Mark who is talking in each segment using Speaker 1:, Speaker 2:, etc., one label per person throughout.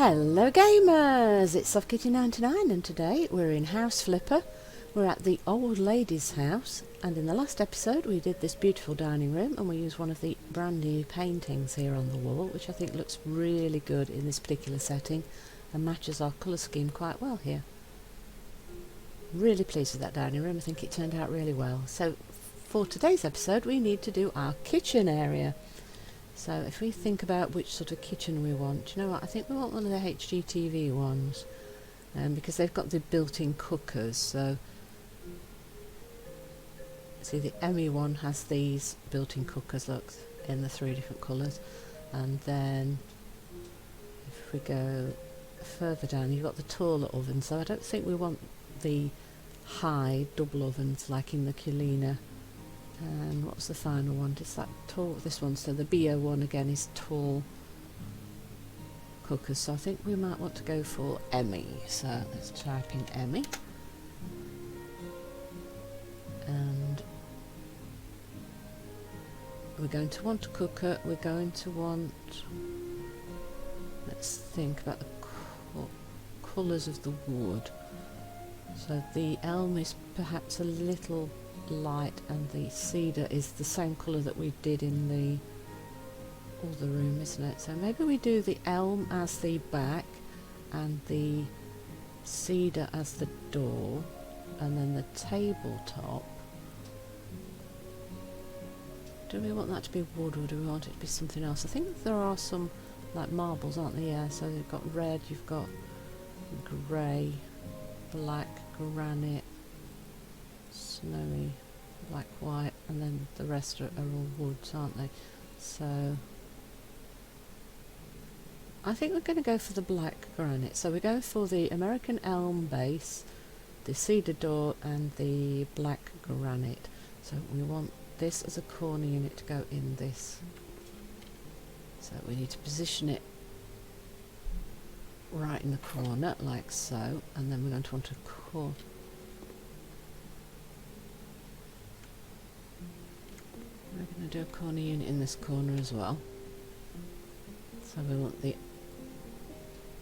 Speaker 1: Hello gamers, it's SoftKitty99 and today we're in House Flipper. We're at the old lady's house, and in the last episode we did this beautiful dining room and we used one of the brand new paintings here on the wall, which I think looks really good in this particular setting and matches our colour scheme quite well here. Really pleased with that dining room, I think it turned out really well. So for today's episode we need to do our kitchen area. So if we think about which sort of kitchen we want, you know what, I think we want one of the HGTV ones, because they've got the built-in cookers. So see, the Emmy one has these built-in cookers, look, in the 3 different colours. And then if we go further down, you've got the taller oven. So I don't think we want the high double ovens like in the Culina. And what's the final one? It's that tall, this one. So the BO one again is tall cookers. So I think we might want to go for Emmy. So let's type in Emmy. And we're going to want a cooker. We're going to want, let's think about the colours of the wood. So the elm is perhaps a little light and the cedar is the same colour that we did in the other room, isn't it? So maybe we do the elm as the back and the cedar as the door, and then the tabletop, do we want that to be wood or do we want it to be something else? I think there are some like marbles, aren't there? Yeah, so you've got red, you've got grey, black granite, snowy, black, white, and then the rest are all woods, aren't they? So I think we're going to go for the black granite. So we're going for the American elm base, the cedar door, and the black granite. So we want this as a corner unit to go in this. So we need to position it right in the corner like so, and then we're going to want a corner. We're going to do a corner unit in this corner as well. So we want the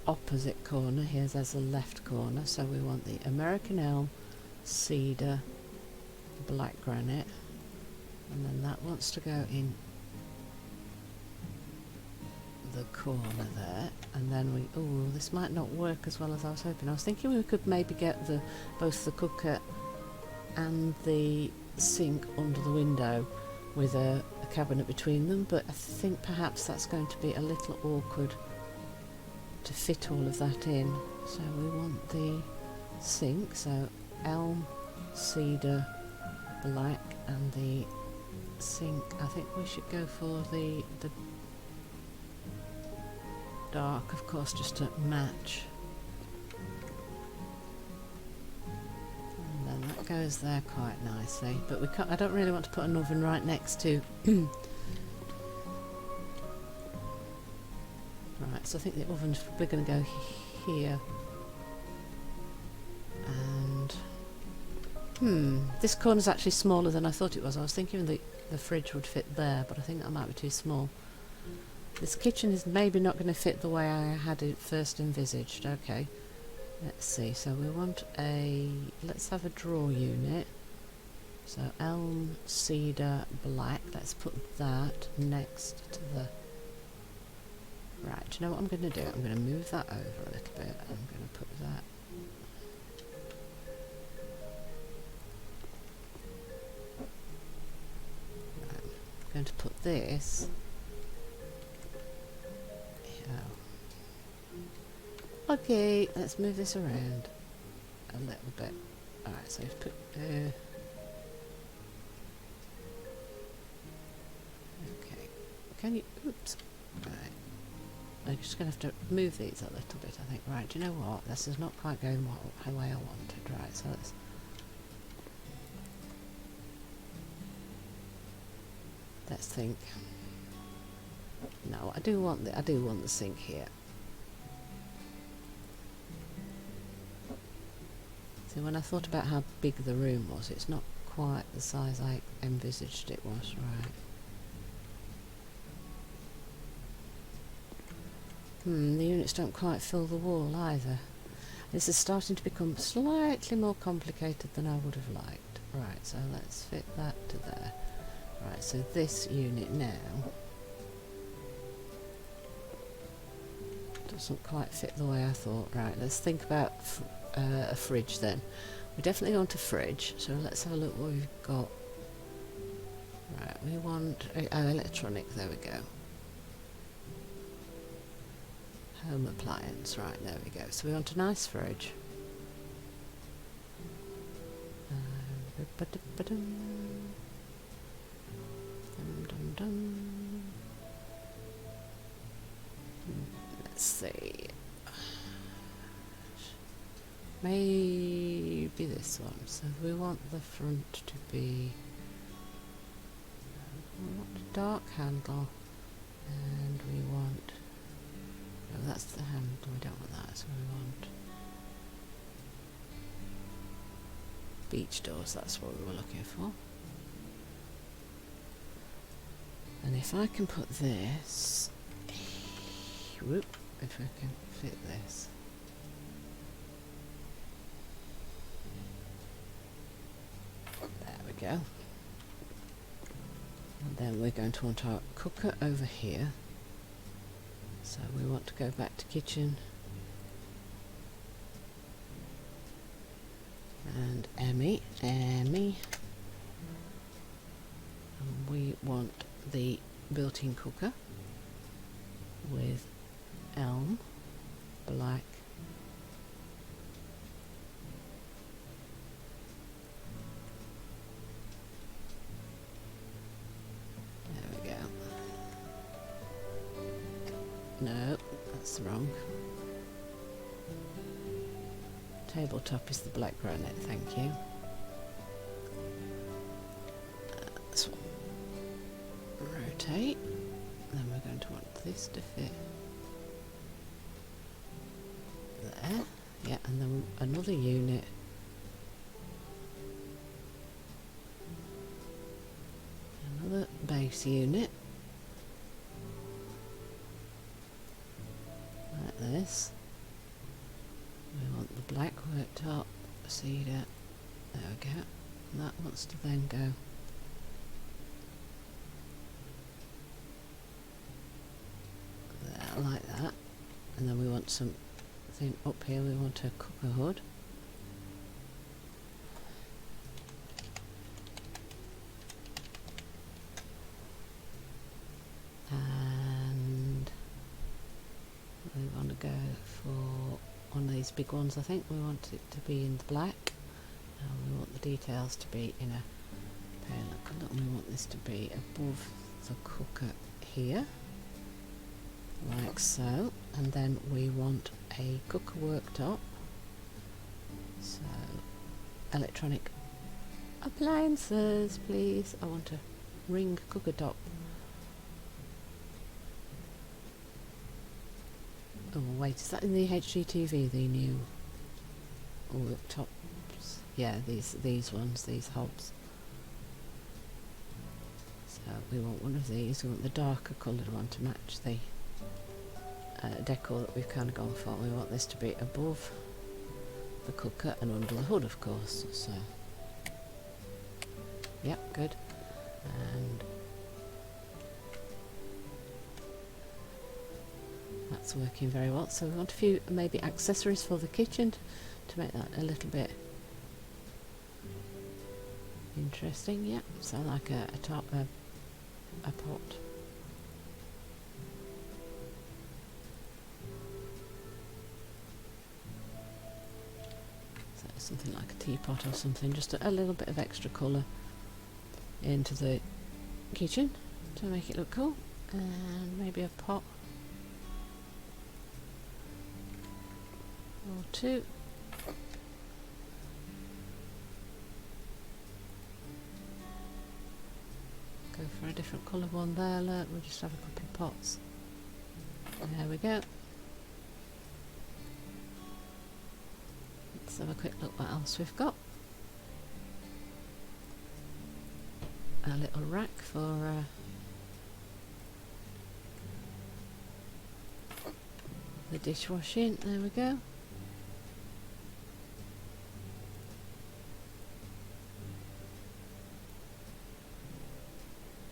Speaker 1: opposite corner. Here's as the left corner. So we want the American elm, cedar, black granite, and then that wants to go in the corner there. And then we, oh, this might not work as well as I was hoping. I was thinking we could maybe get both the cooker and the sink under the window with a cabinet between them, but I think perhaps that's going to be a little awkward to fit all of that in. So we want the sink, so elm, cedar, black, and the sink, I think we should go for the dark, of course, just to match. That goes there quite nicely, but we can't, I don't really want to put an oven right next to right, so I think the oven's probably going to go here, and this corner's actually smaller than I thought it was. I was thinking the fridge would fit there, but I think that might be too small. This kitchen is maybe not going to fit the way I had it first envisaged. Okay, let's see. So we want let's have a drawer unit. So elm, cedar, black. Let's put that next to the... Right, do you know what I'm going to do? I'm going to move that over a little bit. I'm going to put that... Right, I'm going to put this... Okay, let's move this around a little bit. Alright, so put... okay, can you... Oops. Right. I'm just going to have to move these a little bit, I think. Right, do you know what? This is not quite going the way I wanted. Right, so let's think. No, I do want the sink here. So when I thought about how big the room was, it's not quite the size I envisaged it was, right. The units don't quite fill the wall either. This is starting to become slightly more complicated than I would have liked. Right, so let's fit that to there. Right, so this unit now doesn't quite fit the way I thought. Right, let's think about a fridge then. We definitely want a fridge, so let's have a look what we've got. Right, we want electronic, there we go. Home appliance, right, there we go. So we want a nice fridge. Let's see. Maybe this one. So we want the front to be. We want a dark handle, and we want. No, that's the handle. We don't want that. So we want beach doors. That's what we were looking for. And if I can put this, whoop, if I can fit this. There we go. And then we're going to want our cooker over here. So we want to go back to kitchen. And Emmy. And we want the built-in cooker with elm, black, there we go. No, that's wrong. Tabletop is the black granite, thank you. This one. Rotate. Then we're going to want this to fit there. Yeah, and then another unit. Another base unit. Like this. We want the black worktop, cedar. There we go. And that wants to then go there, like that. And then we want something up here. We want a cooker hood. And we want to go for one of these big ones. I think we want it to be in the black, and we want the details to be in a pale colour, and we want this to be above the cooker here, like so. And then we want a cooker worktop, so electronic appliances please. I want a ring cooker top. Oh wait, is that in the HGTV, the new worktops? Yeah, these ones, these hobs. So we want one of these. We want the darker coloured one to match the decor that we've kind of gone for. We want this to be above the cooker and under the hood, of course. So, yep, good. And that's working very well. So we want a few maybe accessories for the kitchen to make that a little bit interesting. Yeah, so like a pot. So something like a teapot or something, just a little bit of extra colour into the kitchen to make it look cool. And maybe a pot or two. Go for a different colour one there. Look, we'll just have a couple of pots. There we go. Let's have a quick look what else we've got. A little rack for the dishwashing. There we go.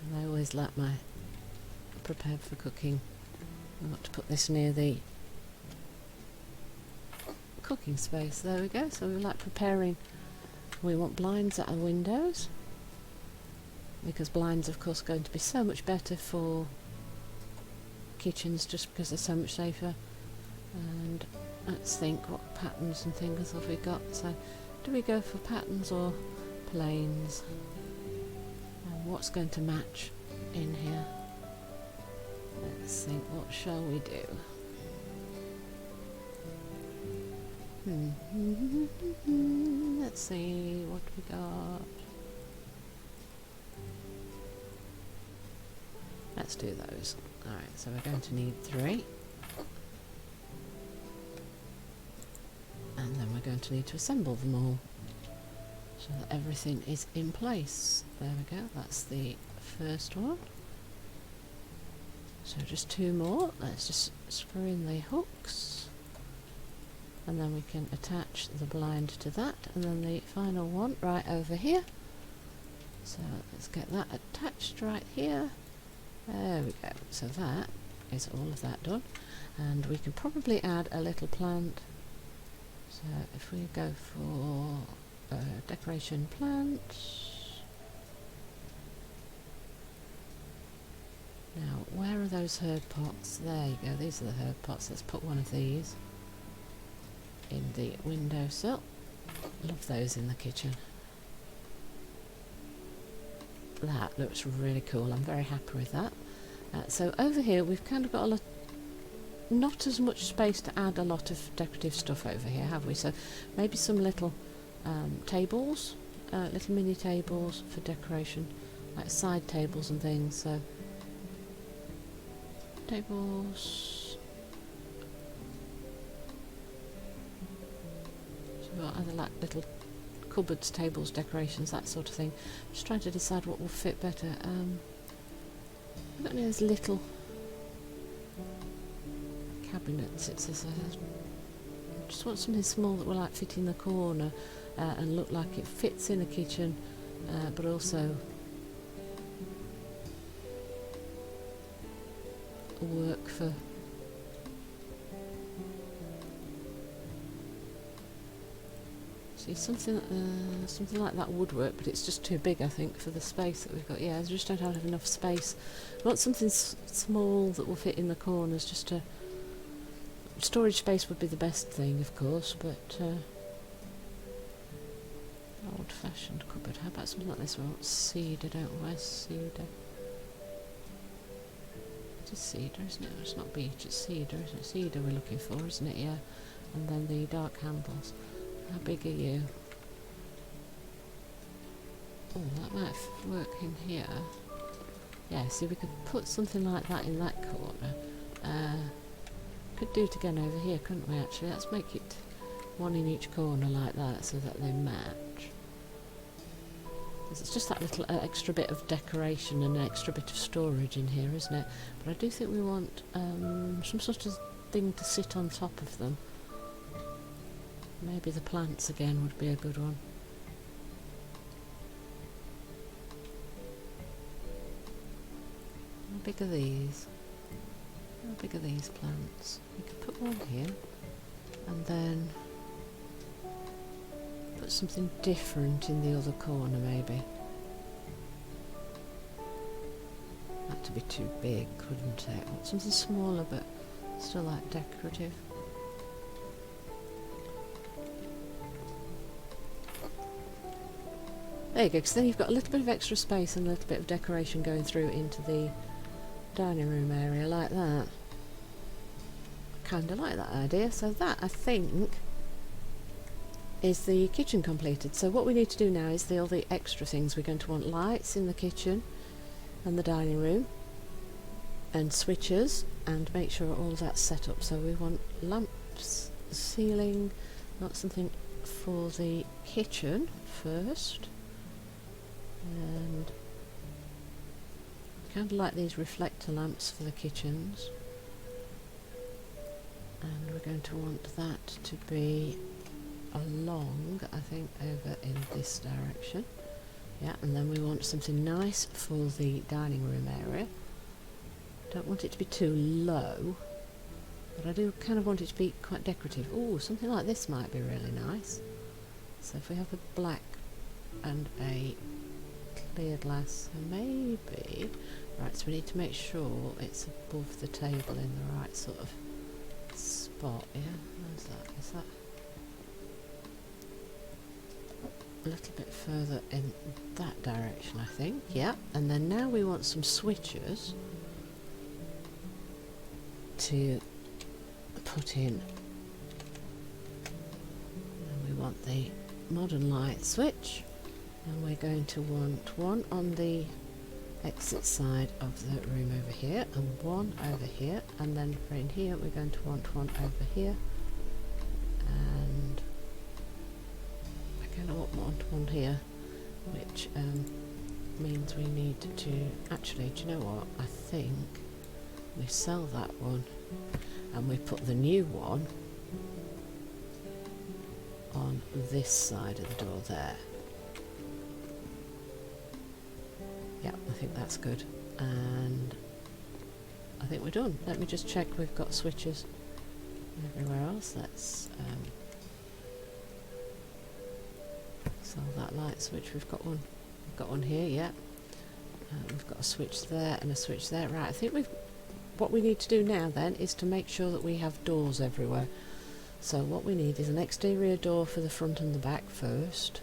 Speaker 1: And I always like my prepared for cooking. I want to put this near the cooking space. There we go. So we like preparing. We want blinds at our windows, because blinds of course are going to be so much better for kitchens just because they're so much safer. And let's think, what patterns and things have we got? So do we go for patterns or plains? And what's going to match in here? Let's think, what shall we do? Let's see what we got. Let's do those. Alright, so we're going to need 3. And then we're going to need to assemble them all so that everything is in place. There we go, that's the first one. So just 2 more. Let's just screw in the hooks, and then we can attach the blind to that, and then the final one right over here. So let's get that attached right here. There we go. So that is all of that done, and we can probably add a little plant. So if we go for decoration plant. Now, where are those herb pots? There you go, these are the herb pots. Let's put one of these in the windowsill. Love those in the kitchen. That looks really cool. I'm very happy with that. So over here we've kind of got a lot, not as much space to add a lot of decorative stuff over here, have we? So maybe some little tables, little mini tables for decoration, like side tables and things. So tables. So we've got either like little cupboards, tables, decorations, that sort of thing. Just trying to decide what will fit better. I've got any of those little cabinets. It says I just want something small that will like fit in the corner and look like it fits in a kitchen, but also work for see something like that would work, but it's just too big I think for the space that we've got. Yeah, I just don't have enough space. I want something small that will fit in the corners. Just to storage space would be the best thing of course, but old-fashioned cupboard. How about something like this? We want cedar, don't we? Cedar. It's cedar, isn't it? It's not beech, it's cedar, isn't it? Cedar we're looking for, isn't it? Yeah. And then the dark handles. How big are you? Oh, that might work in here. Yeah, see, we could put something like that in that corner. Could do it again over here, couldn't we, actually? Let's make it one in each corner like that so that they match. It's just that little extra bit of decoration and an extra bit of storage in here, isn't it? But I do think we want some sort of thing to sit on top of them. Maybe the plants again would be a good one. How big are these? How big are these plants? We could put one here and then put something different in the other corner maybe. That would be too big, couldn't it? I want something smaller but still like decorative. There you go, because then you've got a little bit of extra space and a little bit of decoration going through into the dining room area like that. Kind of like that idea. So that, I think, is the kitchen completed. So what we need to do now is all the extra things. We're going to want lights in the kitchen and the dining room and switches, and make sure all of that's set up. So we want lamps, ceiling, not something for the kitchen first. And kind of like these reflector lamps for the kitchens. And we're going to want that to be along, I think, over in this direction. Yeah, and then we want something nice for the dining room area. Don't want it to be too low, but I do kind of want it to be quite decorative. Oh, something like this might be really nice. So if we have a black and a clear glass, so maybe... Right, so we need to make sure it's above the table in the right sort of spot. Yeah, where's that? Is that a little bit further in that direction, I think? Yeah, and then now we want some switches to put in. And we want the modern light switch, and we're going to want one on the exit side of the room over here and one over here, and then for in here we're going to want one over here, and again I want one here, which means we need to actually, do you know what, I think we sell that one and we put the new one on this side of the door there. Yeah, I think that's good, and I think we're done. Let me just check we've got switches everywhere else. Let's sell that light switch. We've got one here, yeah. We've got a switch there and a switch there. Right, I think what we need to do now then is to make sure that we have doors everywhere. So what we need is an exterior door for the front and the back first.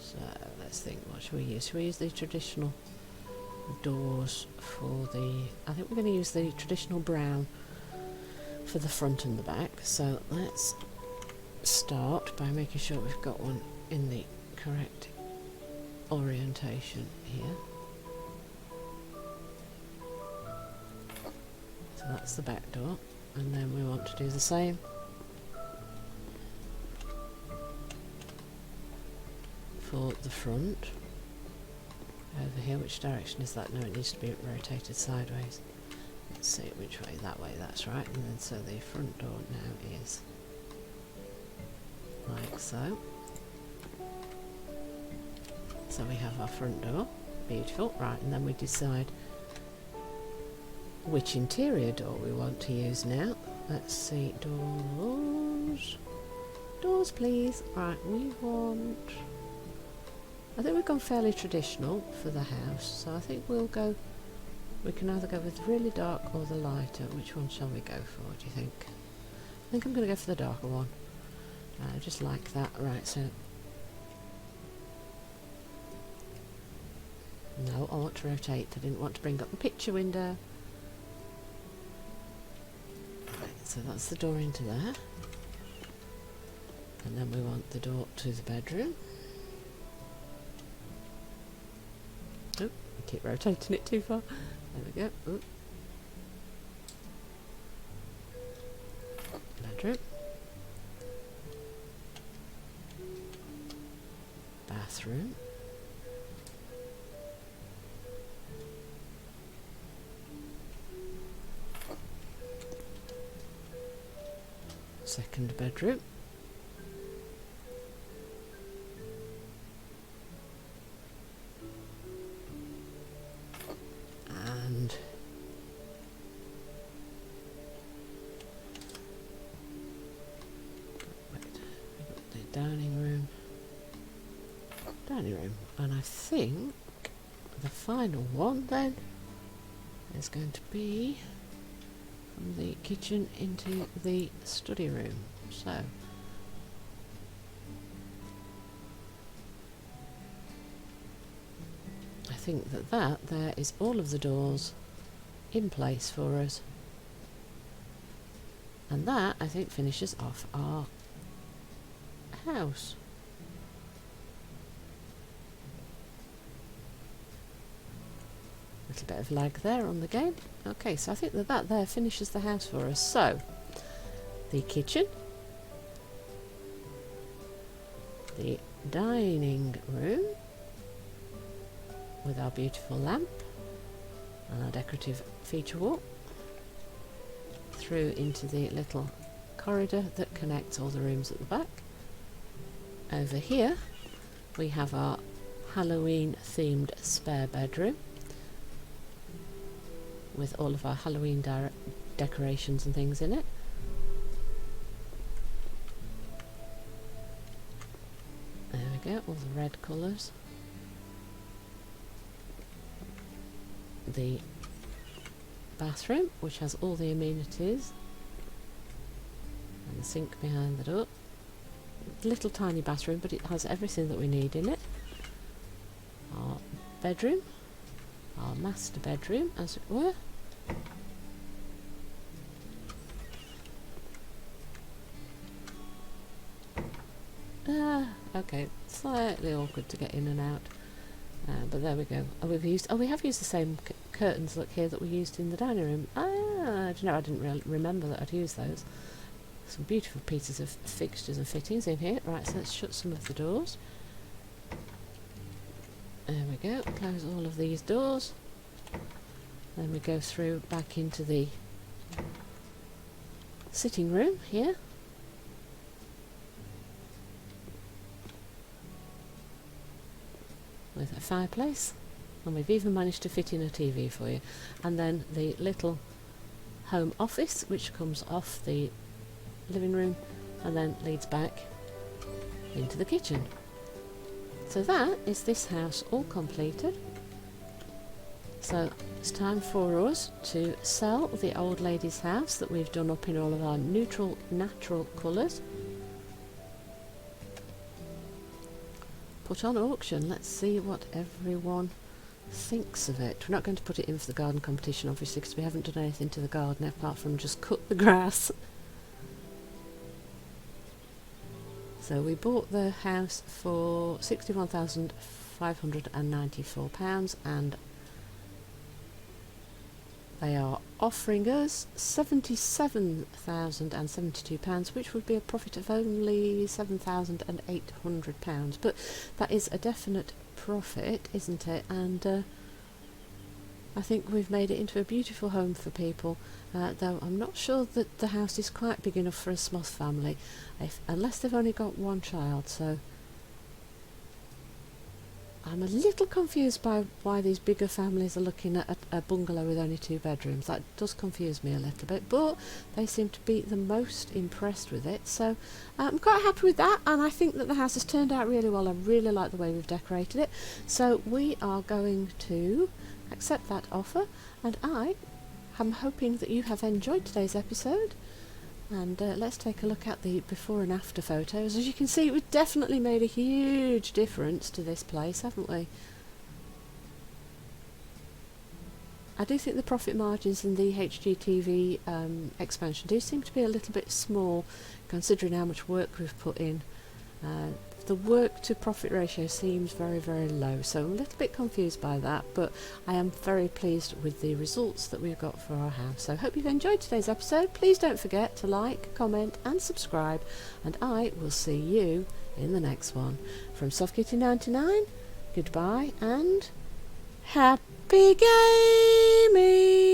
Speaker 1: So let's think, what should we use? Should we use the traditional doors for the... I think we're going to use the traditional brown for the front and the back. So let's start by making sure we've got one in the correct orientation here. So that's the back door, and then we want to do the same for the front over here. Which direction is that? No, it needs to be rotated sideways. Let's see which way. That way, that's right. And then so the front door now is like so. So we have our front door, beautiful, right, and then we decide which interior door we want to use now. Let's see, doors please. Right, we want, I think we've gone fairly traditional for the house, so I think we can either go with really dark or the lighter. Which one shall we go for, do you think? I think I'm going to go for the darker one. I just like that. Right, so no, I want to rotate. I didn't want to bring up the picture window. Right, so that's the door into there. And then we want the door to the bedroom. Oh, I keep rotating it too far. There we go. Ooh. Bedroom. Bathroom. Second bedroom. And we've got the dining room. And I think the final one then is going to be from the kitchen into the study room. So I think that there is all of the doors in place for us, and that I think finishes off our house. Little bit of lag there on the game. Okay, so I think that there finishes the house for us. So the kitchen, the dining room, with our beautiful lamp and our decorative feature wall through into the little corridor that connects all the rooms at the back. Over here we have our Halloween themed spare bedroom with all of our Halloween decorations and things in it. There we go, all the red colours. The bathroom, which has all the amenities, and the sink behind the door. Little tiny bathroom, but it has everything that we need in it. Our bedroom, our master bedroom as it were. Okay, slightly awkward to get in and out, but there we go. We have used the same curtains, look here, that we used in the dining room. Do you know, I didn't remember that I'd used those. Some beautiful pieces of fixtures and fittings in here. Right, so let's shut some of the doors. There we go, close all of these doors. Then we go through back into the sitting room here. With a fireplace, and we've even managed to fit in a TV for you. And then the little home office, which comes off the living room and then leads back into the kitchen. So that is this house all completed. So it's time for us to sell the old lady's house that we've done up in all of our neutral natural colours. Put on auction. Let's see what everyone thinks of it. We're not going to put it in for the garden competition, obviously, because we haven't done anything to the garden apart from just cut the grass. So we bought the house for £61,594, and they are offering us £77,072, which would be a profit of only £7,800. But that is a definite profit, isn't it? And I think we've made it into a beautiful home for people, though I'm not sure that the house is quite big enough for a Smith family, unless they've only got one child. So I'm a little confused by why these bigger families are looking at a bungalow with only 2 bedrooms. That does confuse me a little bit, but they seem to be the most impressed with it. So I'm quite happy with that, and I think that the house has turned out really well. I really like the way we've decorated it. So we are going to accept that offer, and I am hoping that you have enjoyed today's episode. And let's take a look at the before and after photos. As you can see, we've definitely made a huge difference to this place, haven't we? I do think the profit margins in the HGTV expansion do seem to be a little bit small, considering how much work we've put in. The work to profit ratio seems very, very low, so I'm a little bit confused by that, but I am very pleased with the results that we've got for our house. So I hope you've enjoyed today's episode. Please don't forget to like, comment and subscribe, and I will see you in the next one. From SoftKitty99, goodbye and happy gaming!